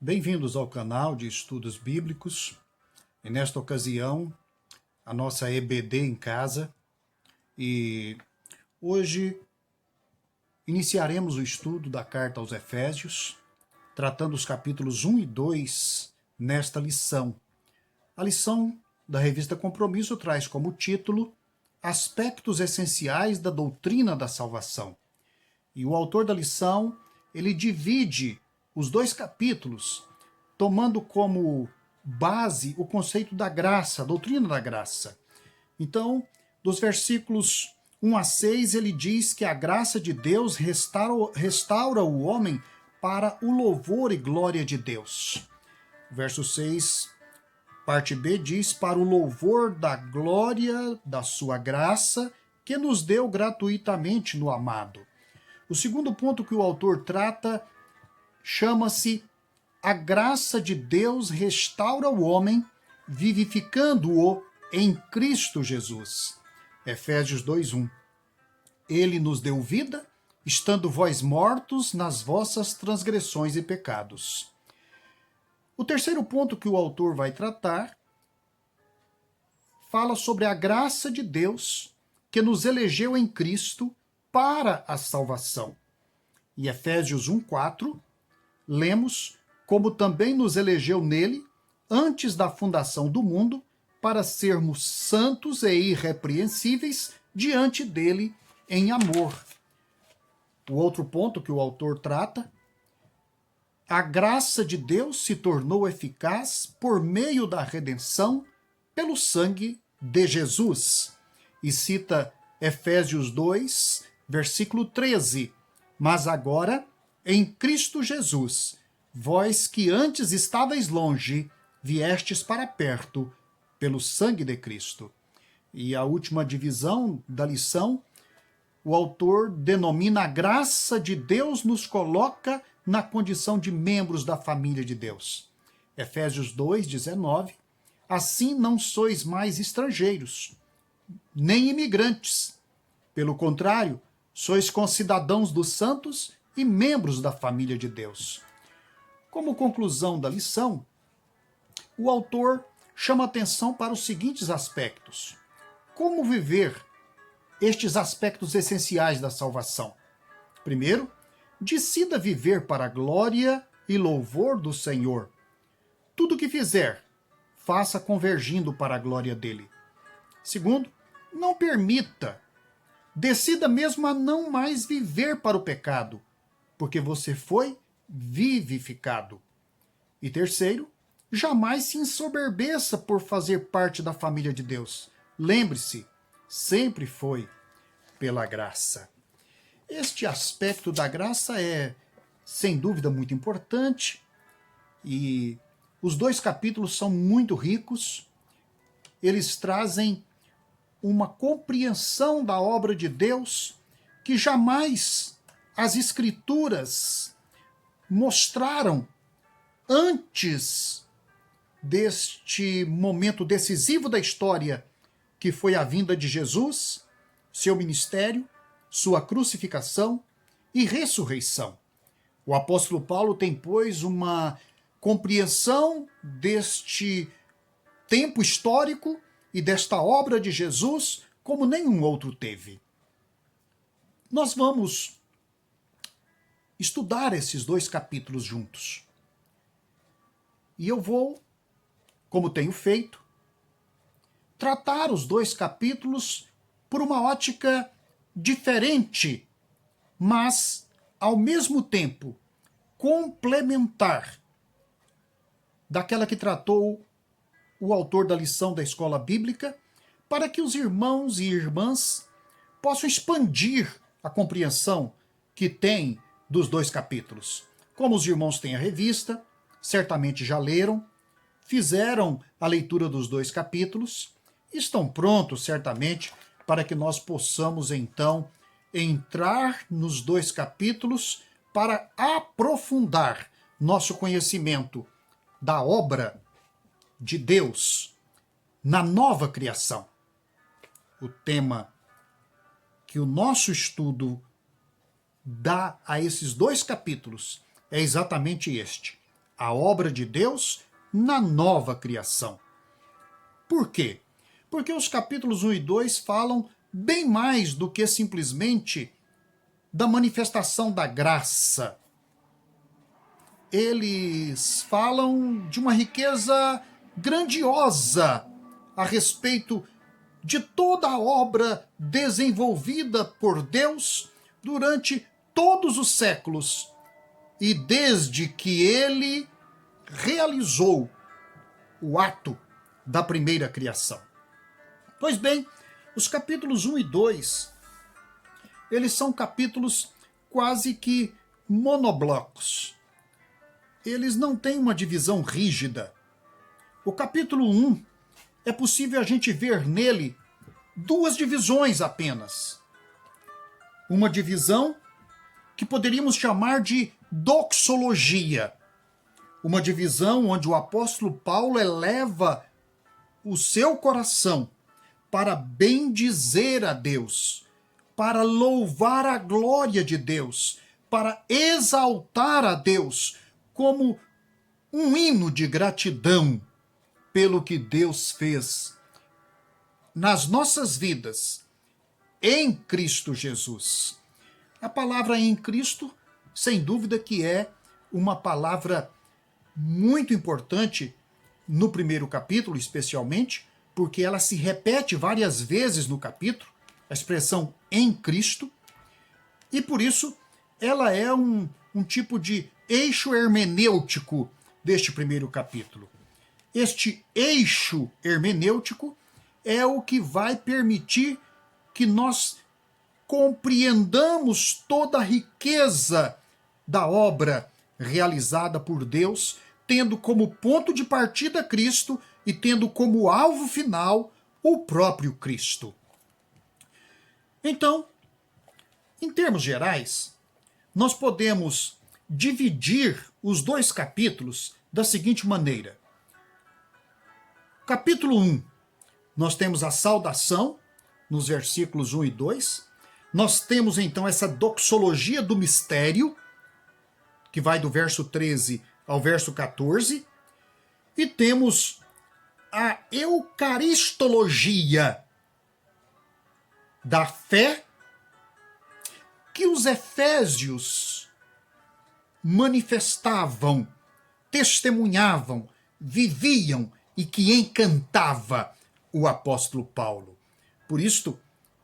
Bem-vindos ao canal de Estudos Bíblicos. E nesta ocasião, a nossa EBD em casa. E hoje iniciaremos o estudo da carta aos Efésios, tratando os capítulos 1 e 2 nesta lição. A lição da revista Compromisso traz como título Aspectos Essenciais da Doutrina da Salvação. E o autor da lição, ele divide os dois capítulos, tomando como base o conceito da graça, a doutrina da graça. Então, dos versículos 1 a 6, ele diz que a graça de Deus restaura o homem para o louvor e glória de Deus. Verso 6, parte B, diz: para o louvor da glória da sua graça, que nos deu gratuitamente no amado. O segundo ponto que o autor trata chama-se: a graça de Deus restaura o homem, vivificando-o em Cristo Jesus. Efésios 2:1. Ele nos deu vida, estando vós mortos nas vossas transgressões e pecados. O terceiro ponto que o autor vai tratar fala sobre a graça de Deus que nos elegeu em Cristo para a salvação. Em Efésios 1:4, lemos: como também nos elegeu nele, antes da fundação do mundo, para sermos santos e irrepreensíveis diante dele em amor. O outro ponto que o autor trata: a graça de Deus se tornou eficaz por meio da redenção pelo sangue de Jesus. E cita Efésios 2, versículo 13. Mas agora, em Cristo Jesus, vós que antes estáveis longe, viestes para perto pelo sangue de Cristo. E a última divisão da lição, o autor denomina: a graça de Deus nos coloca na condição de membros da família de Deus. Efésios 2:19. Assim não sois mais estrangeiros, nem imigrantes. Pelo contrário, sois concidadãos dos santos e membros da família de Deus. Como conclusão da lição, o autor chama atenção para os seguintes aspectos: como viver estes aspectos essenciais da salvação. Primeiro, decida viver para a glória e louvor do Senhor. Tudo o que fizer, faça convergindo para a glória dele. Segundo, não permita, decida mesmo a não mais viver para o pecado, porque você foi vivificado. E terceiro, jamais se ensoberbeça por fazer parte da família de Deus. Lembre-se, sempre foi pela graça. Este aspecto da graça é, sem dúvida, muito importante, e os dois capítulos são muito ricos. Eles trazem uma compreensão da obra de Deus que jamais as Escrituras mostraram antes deste momento decisivo da história, que foi a vinda de Jesus, seu ministério, sua crucificação e ressurreição. O apóstolo Paulo tem, pois, uma compreensão deste tempo histórico e desta obra de Jesus como nenhum outro teve. Nós vamos estudar esses dois capítulos juntos. E eu vou, como tenho feito, tratar os dois capítulos por uma ótica diferente, mas, ao mesmo tempo, complementar daquela que tratou o autor da lição da escola bíblica, para que os irmãos e irmãs possam expandir a compreensão que têm dos dois capítulos. Como os irmãos têm a revista, certamente já leram, fizeram a leitura dos dois capítulos, estão prontos, certamente, para que nós possamos, então, entrar nos dois capítulos para aprofundar nosso conhecimento da obra de Deus na nova criação. O tema que o nosso estudo dá a esses dois capítulos é exatamente este: a obra de Deus na nova criação. Por quê? Porque os capítulos 1 e 2 falam bem mais do que simplesmente da manifestação da graça. Eles falam de uma riqueza grandiosa a respeito de toda a obra desenvolvida por Deus durante todos os séculos e desde que ele realizou o ato da primeira criação. Pois bem, os capítulos 1 e 2, eles são capítulos quase que monoblocos. Eles não têm uma divisão rígida. O capítulo 1, é possível a gente ver nele duas divisões apenas. Uma divisão que poderíamos chamar de doxologia. Uma divisão onde o apóstolo Paulo eleva o seu coração para bendizer a Deus, para louvar a glória de Deus, para exaltar a Deus como um hino de gratidão pelo que Deus fez nas nossas vidas, em Cristo Jesus. A palavra em Cristo, sem dúvida que é uma palavra muito importante no primeiro capítulo, especialmente, porque ela se repete várias vezes no capítulo, a expressão em Cristo, e por isso ela é um tipo de eixo hermenêutico deste primeiro capítulo. Este eixo hermenêutico é o que vai permitir que nós compreendamos toda a riqueza da obra realizada por Deus, tendo como ponto de partida Cristo e tendo como alvo final o próprio Cristo. Então, em termos gerais, nós podemos dividir os dois capítulos da seguinte maneira. Capítulo 1, nós temos a saudação, nos versículos 1 e 2. Nós temos então essa doxologia do mistério, que vai do verso 13 ao verso 14. E temos a eucaristologia da fé, que os efésios manifestavam, testemunhavam, viviam e que encantava o apóstolo Paulo. Por isto,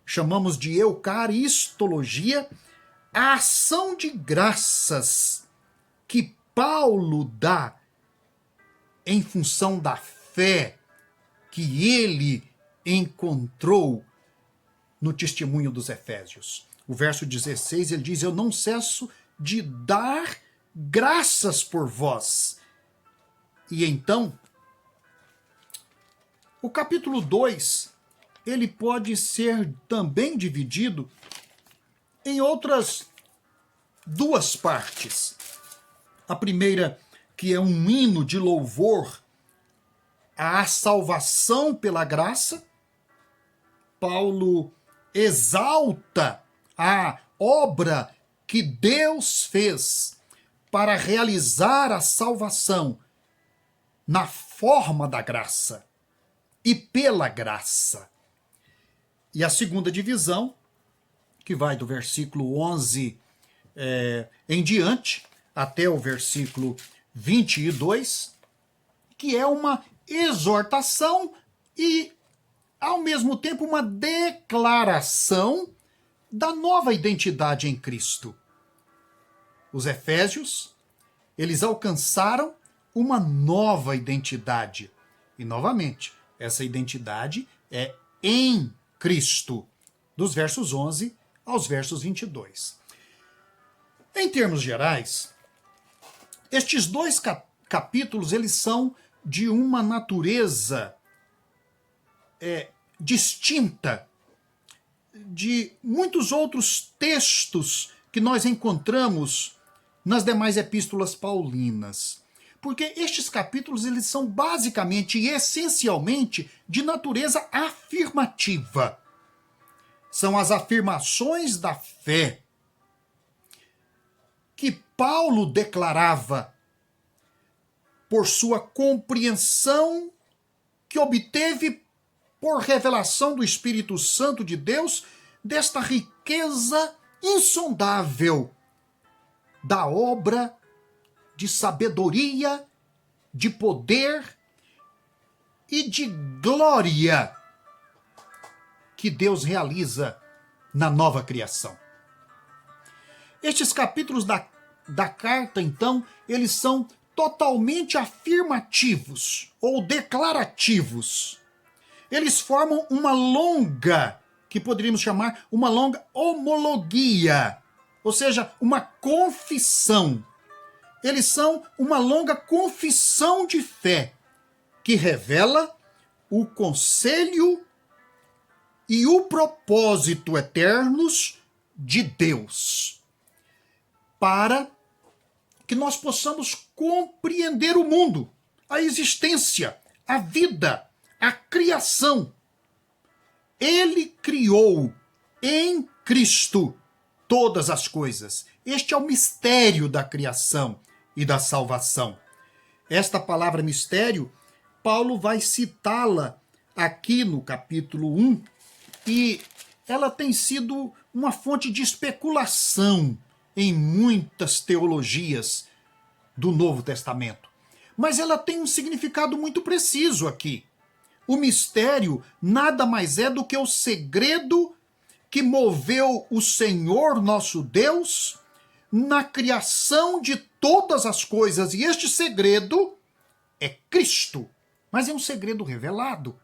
chamamos de eucaristologia a ação de graças que Paulo dá em função da fé que ele encontrou no testemunho dos Efésios. O verso 16, ele diz: eu não cesso de dar graças por vós. E então, o capítulo 2, ele pode ser também dividido em outras duas partes. A primeira, que é um hino de louvor à salvação pela graça. Paulo exalta a obra que Deus fez para realizar a salvação na forma da graça e pela graça. E a segunda divisão, que vai do versículo 11 em diante, até o versículo 22, que é uma exortação e, ao mesmo tempo, uma declaração da nova identidade em Cristo. Os Efésios, eles alcançaram uma nova identidade. E, novamente, essa identidade é em Cristo, dos versos 11 aos versos 22. Em termos gerais, estes dois capítulos, eles são de uma natureza distinta de muitos outros textos que nós encontramos nas demais epístolas paulinas. Porque estes capítulos, eles são basicamente e essencialmente de natureza afirmativa. São as afirmações da fé que Paulo declarava por sua compreensão que obteve por revelação do Espírito Santo de Deus, desta riqueza insondável da obra de sabedoria, de poder e de glória que Deus realiza na nova criação. Estes capítulos da carta, então, eles são totalmente afirmativos ou declarativos. Eles formam uma longa, que poderíamos chamar uma longa homologia, ou seja, uma confissão. Eles são uma longa confissão de fé, que revela o conselho e o propósito eternos de Deus, para que nós possamos compreender o mundo, a existência, a vida, a criação. Ele criou em Cristo todas as coisas. Este é o mistério da criação e da salvação. Esta palavra mistério, Paulo vai citá-la aqui no capítulo 1, e ela tem sido uma fonte de especulação em muitas teologias do Novo Testamento. Mas ela tem um significado muito preciso aqui. O mistério nada mais é do que o segredo que moveu o Senhor nosso Deus na criação de todas as coisas. E este segredo é Cristo, mas é um segredo revelado.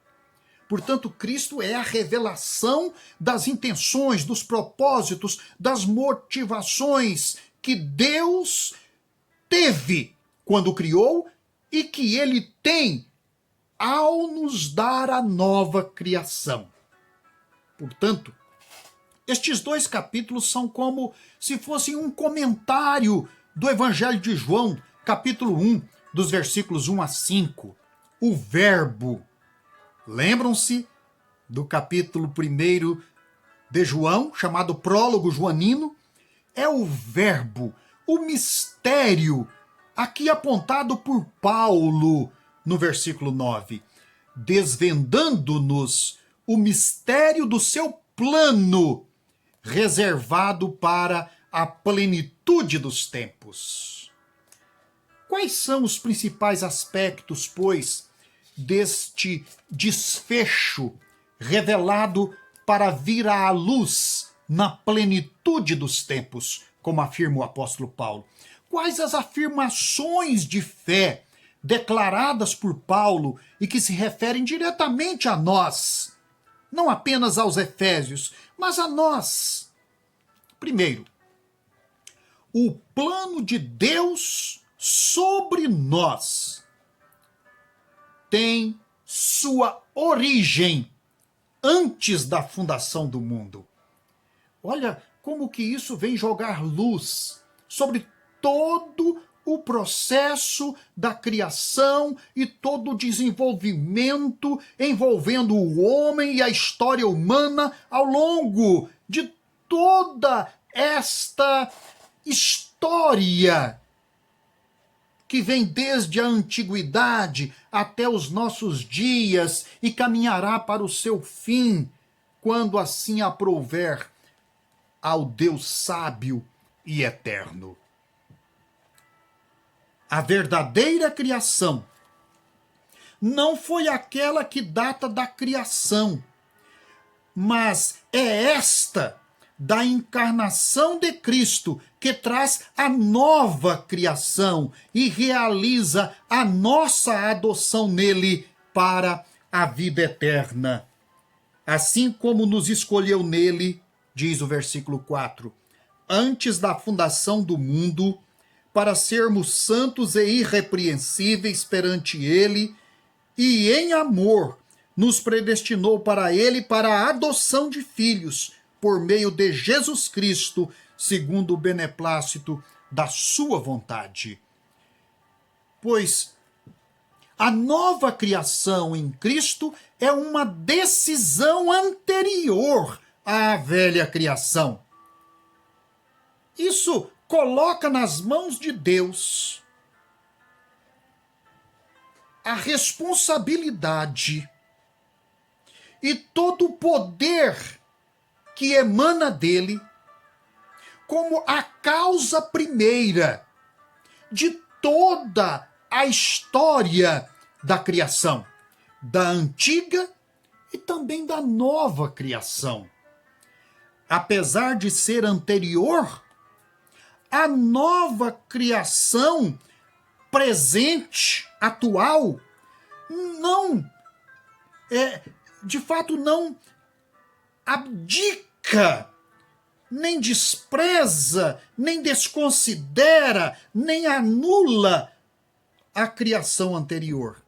Portanto, Cristo é a revelação das intenções, dos propósitos, das motivações que Deus teve quando criou e que Ele tem ao nos dar a nova criação. Portanto, estes dois capítulos são como se fossem um comentário do Evangelho de João, capítulo 1, dos versículos 1 a 5. O Verbo. Lembram-se do capítulo 1 de João, chamado Prólogo Joanino? É o Verbo, o mistério, aqui apontado por Paulo no versículo 9, desvendando-nos o mistério do seu plano, reservado para a plenitude dos tempos. Quais são os principais aspectos, pois, deste desfecho revelado para vir à luz na plenitude dos tempos, como afirma o apóstolo Paulo? Quais as afirmações de fé declaradas por Paulo e que se referem diretamente a nós, não apenas aos efésios, mas a nós? Primeiro, o plano de Deus sobre nós tem sua origem antes da fundação do mundo. Olha como que isso vem jogar luz sobre todo o processo da criação e todo o desenvolvimento envolvendo o homem e a história humana ao longo de toda esta história que vem desde a antiguidade até os nossos dias e caminhará para o seu fim, quando assim aprouver ao Deus sábio e eterno. A verdadeira criação não foi aquela que data da criação, mas é esta da encarnação de Cristo que traz a nova criação e realiza a nossa adoção nele para a vida eterna. Assim como nos escolheu nele, diz o versículo 4, antes da fundação do mundo, para sermos santos e irrepreensíveis perante ele, e em amor nos predestinou para ele para a adoção de filhos, por meio de Jesus Cristo, segundo o beneplácito da sua vontade. Pois a nova criação em Cristo é uma decisão anterior à velha criação. Isso coloca nas mãos de Deus a responsabilidade e todo o poder que emana dele como a causa primeira de toda a história da criação, da antiga e também da nova criação. Apesar de ser anterior, a nova criação presente, atual, de fato não abdica, nem despreza, nem desconsidera, nem anula a criação anterior.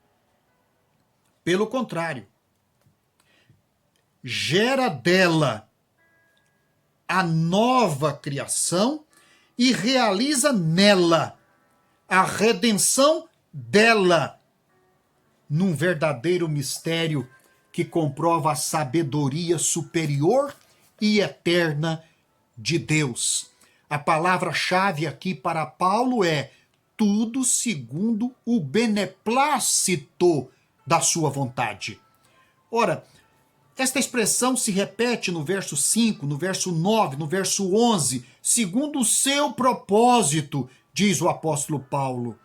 Pelo contrário, gera dela a nova criação e realiza nela a redenção dela, num verdadeiro mistério que comprova a sabedoria superior e eterna de Deus. A palavra-chave aqui para Paulo é tudo segundo o beneplácito da sua vontade. Ora, esta expressão se repete no verso 5, no verso 9, no verso 11, segundo o seu propósito, diz o apóstolo Paulo.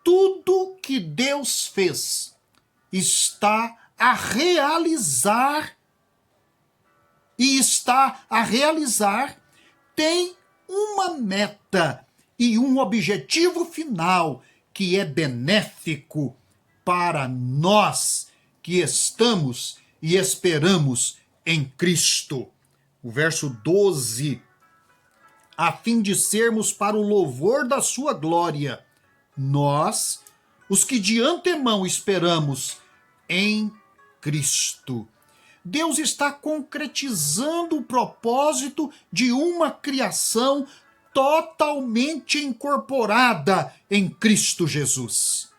Tudo que Deus fez está a realizar tem uma meta e um objetivo final que é benéfico para nós que estamos e esperamos em Cristo. O verso 12, a fim de sermos para o louvor da sua glória, nós, os que de antemão esperamos em Cristo. Deus está concretizando o propósito de uma criação totalmente incorporada em Cristo Jesus.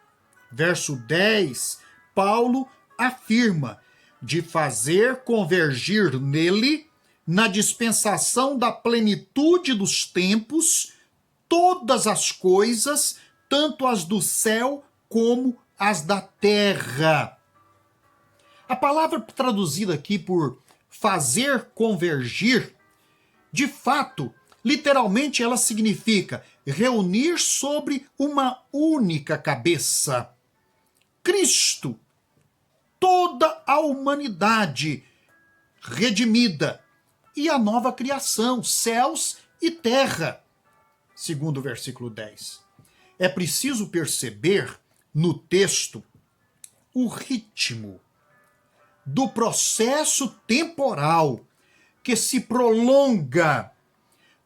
Verso 10, Paulo afirma de fazer convergir nele, na dispensação da plenitude dos tempos, todas as coisas, tanto as do céu como as da terra. A palavra traduzida aqui por fazer convergir, de fato, literalmente ela significa reunir sobre uma única cabeça. Cristo, toda a humanidade redimida e a nova criação, céus e terra, segundo o versículo 10. É preciso perceber no texto o ritmo do processo temporal que se prolonga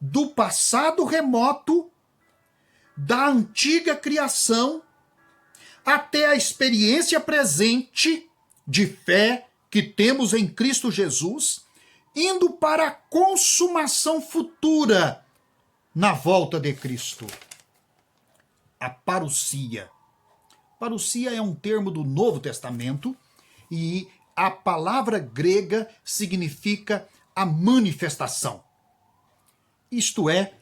do passado remoto, da antiga criação, até a experiência presente de fé que temos em Cristo Jesus, indo para a consumação futura na volta de Cristo. A parousia. Parousia é um termo do Novo Testamento e a palavra grega significa a manifestação. Isto é,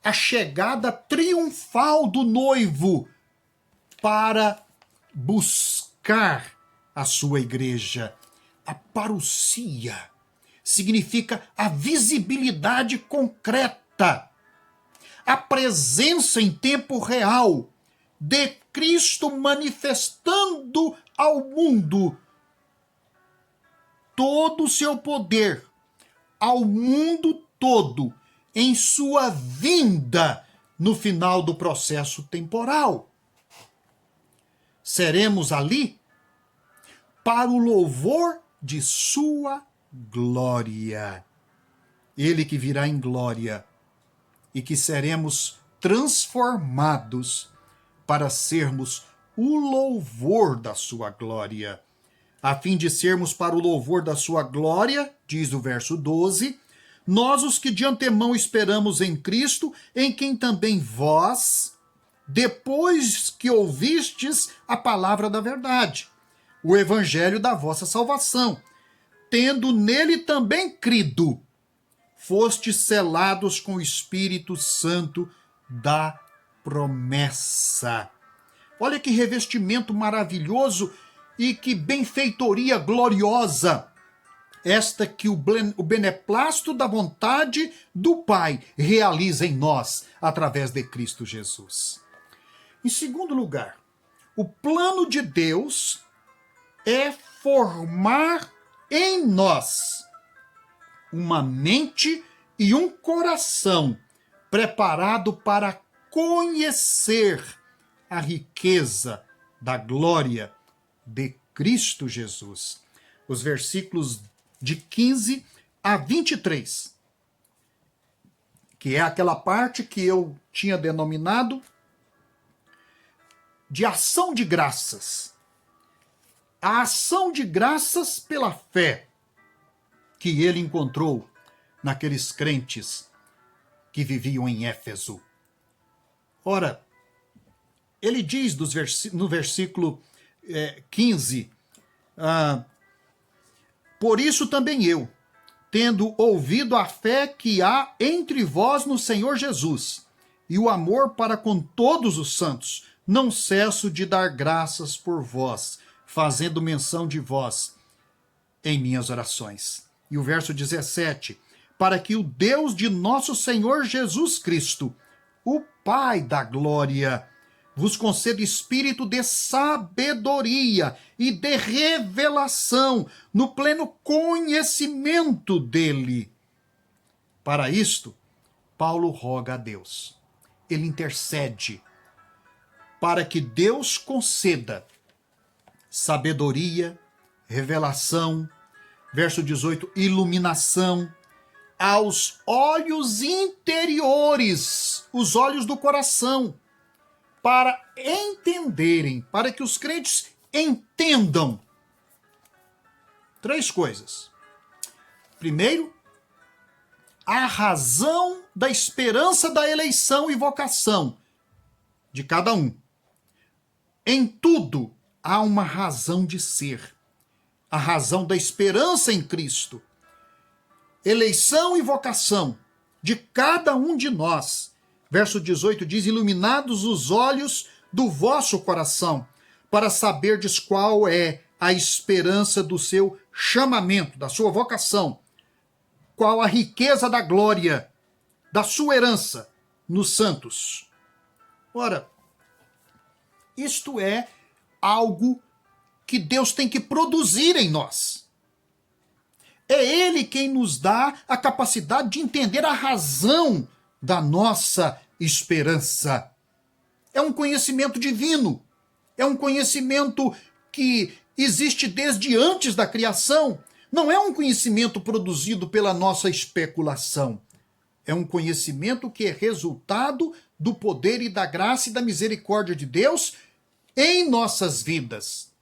a chegada triunfal do noivo para buscar a sua igreja. A parousia significa a visibilidade concreta, a presença em tempo real de Cristo manifestando ao mundo todo o seu poder, ao mundo todo, em sua vinda no final do processo temporal. Seremos ali para o louvor de sua glória. Ele que virá em glória e que seremos transformados para sermos o louvor da sua glória. A fim de sermos para o louvor da sua glória, diz o verso 12, nós os que de antemão esperamos em Cristo, em quem também vós, depois que ouvistes a palavra da verdade, o evangelho da vossa salvação, tendo nele também crido, fostes selados com o Espírito Santo da promessa. Olha que revestimento maravilhoso e que benfeitoria gloriosa. Esta que o beneplácito da vontade do Pai realiza em nós, através de Cristo Jesus. Em segundo lugar, o plano de Deus é formar em nós uma mente e um coração preparado para conhecer a riqueza da glória de Cristo Jesus. Os versículos de 15 a 23, que é aquela parte que eu tinha denominado de ação de graças. A ação de graças pela fé que ele encontrou naqueles crentes que viviam em Éfeso. Ora, ele diz no versículo 15, por isso também eu, tendo ouvido a fé que há entre vós no Senhor Jesus, e o amor para com todos os santos, não cesso de dar graças por vós, fazendo menção de vós em minhas orações. E o verso 17, para que o Deus de nosso Senhor Jesus Cristo, o Pai da glória, vos conceda espírito de sabedoria e de revelação no pleno conhecimento dele. Para isto, Paulo roga a Deus. Ele intercede para que Deus conceda sabedoria, revelação, verso 18, iluminação, aos olhos interiores, os olhos do coração, para entenderem, para que os crentes entendam 3 coisas. Primeiro, a razão da esperança da eleição e vocação de cada um. Em tudo há uma razão de ser. A razão da esperança em Cristo. Eleição e vocação de cada um de nós. Verso 18 diz, iluminados os olhos do vosso coração, para saberdes qual é a esperança do seu chamamento, da sua vocação, qual a riqueza da glória, da sua herança nos santos. Ora, isto é algo que Deus tem que produzir em nós. É Ele quem nos dá a capacidade de entender a razão da nossa esperança. É um conhecimento divino. É um conhecimento que existe desde antes da criação. Não é um conhecimento produzido pela nossa especulação. É um conhecimento que é resultado do poder e da graça e da misericórdia de Deus em nossas vidas.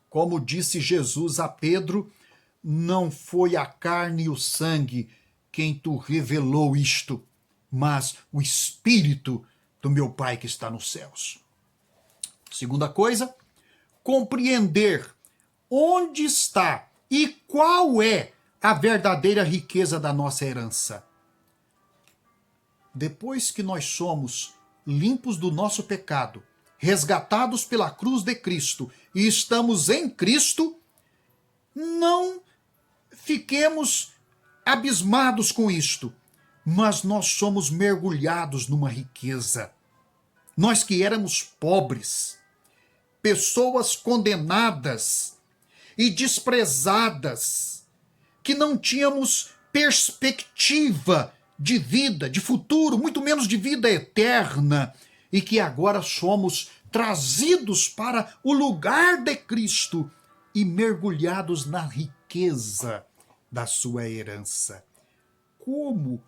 Como disse Jesus a Pedro, não foi a carne e o sangue quem tu revelou isto, mas o Espírito do meu Pai que está nos céus. Segunda coisa, compreender onde está e qual é a verdadeira riqueza da nossa herança. Depois que nós somos limpos do nosso pecado, resgatados pela cruz de Cristo e estamos em Cristo, não fiquemos abismados com isto, mas nós somos mergulhados numa riqueza. Nós que éramos pobres, pessoas condenadas e desprezadas, que não tínhamos perspectiva de vida, de futuro, muito menos de vida eterna, e que agora somos trazidos para o lugar de Cristo e mergulhados na riqueza da sua herança. Como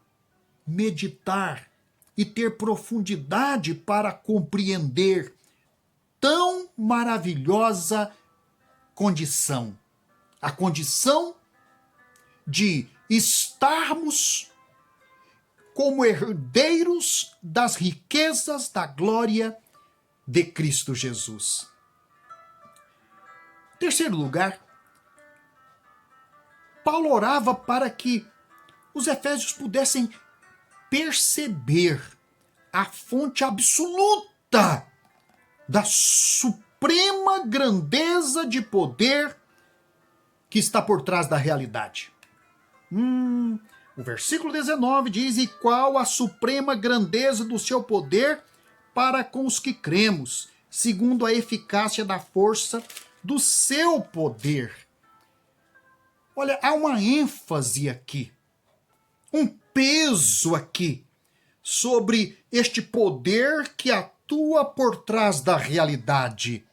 meditar e ter profundidade para compreender tão maravilhosa condição? A condição de estarmos como herdeiros das riquezas da glória de Cristo Jesus. Em terceiro lugar, Paulo orava para que os efésios pudessem perceber a fonte absoluta da suprema grandeza de poder que está por trás da realidade. O versículo 19 diz: e qual a suprema grandeza do seu poder para com os que cremos, segundo a eficácia da força do seu poder. Olha, há uma ênfase aqui, um peso aqui, sobre este poder que atua por trás da realidade,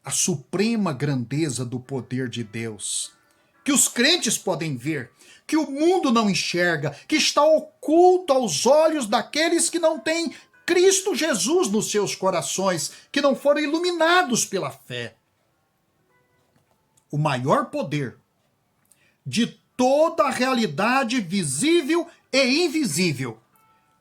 a suprema grandeza do poder de Deus, que os crentes podem ver, que o mundo não enxerga, que está oculto aos olhos daqueles que não têm Cristo Jesus nos seus corações, que não foram iluminados pela fé. O maior poder de toda a realidade visível e invisível,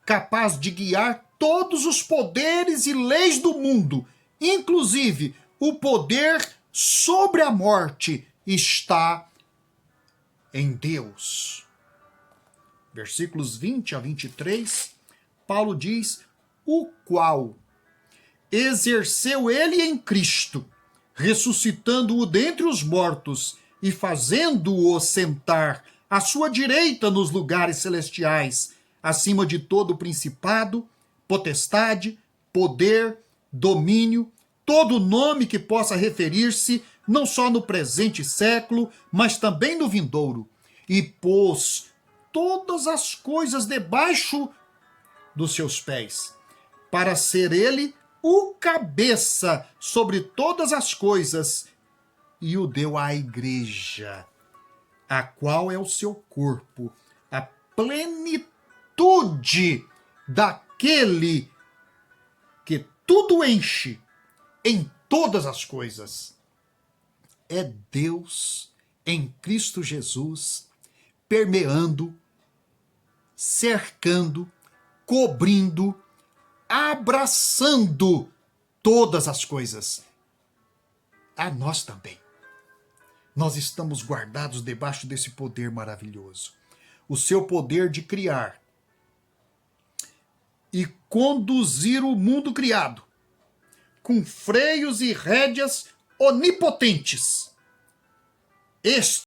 capaz de guiar todos os poderes e leis do mundo, inclusive o poder sobre a morte, está em Deus. Versículos 20 a 23, Paulo diz: o qual exerceu ele em Cristo, ressuscitando-o dentre os mortos e fazendo-o sentar à sua direita nos lugares celestiais, acima de todo principado, potestade, poder, domínio, todo nome que possa referir-se não só no presente século, mas também no vindouro, e pôs todas as coisas debaixo dos seus pés, para ser ele o cabeça sobre todas as coisas, e o deu à igreja, a qual é o seu corpo, a plenitude daquele que tudo enche em todas as coisas. É Deus em Cristo Jesus, permeando, cercando, cobrindo, abraçando todas as coisas. A nós também. Nós estamos guardados debaixo desse poder maravilhoso. O seu poder de criar e conduzir o mundo criado com freios e rédeas onipotentes. Este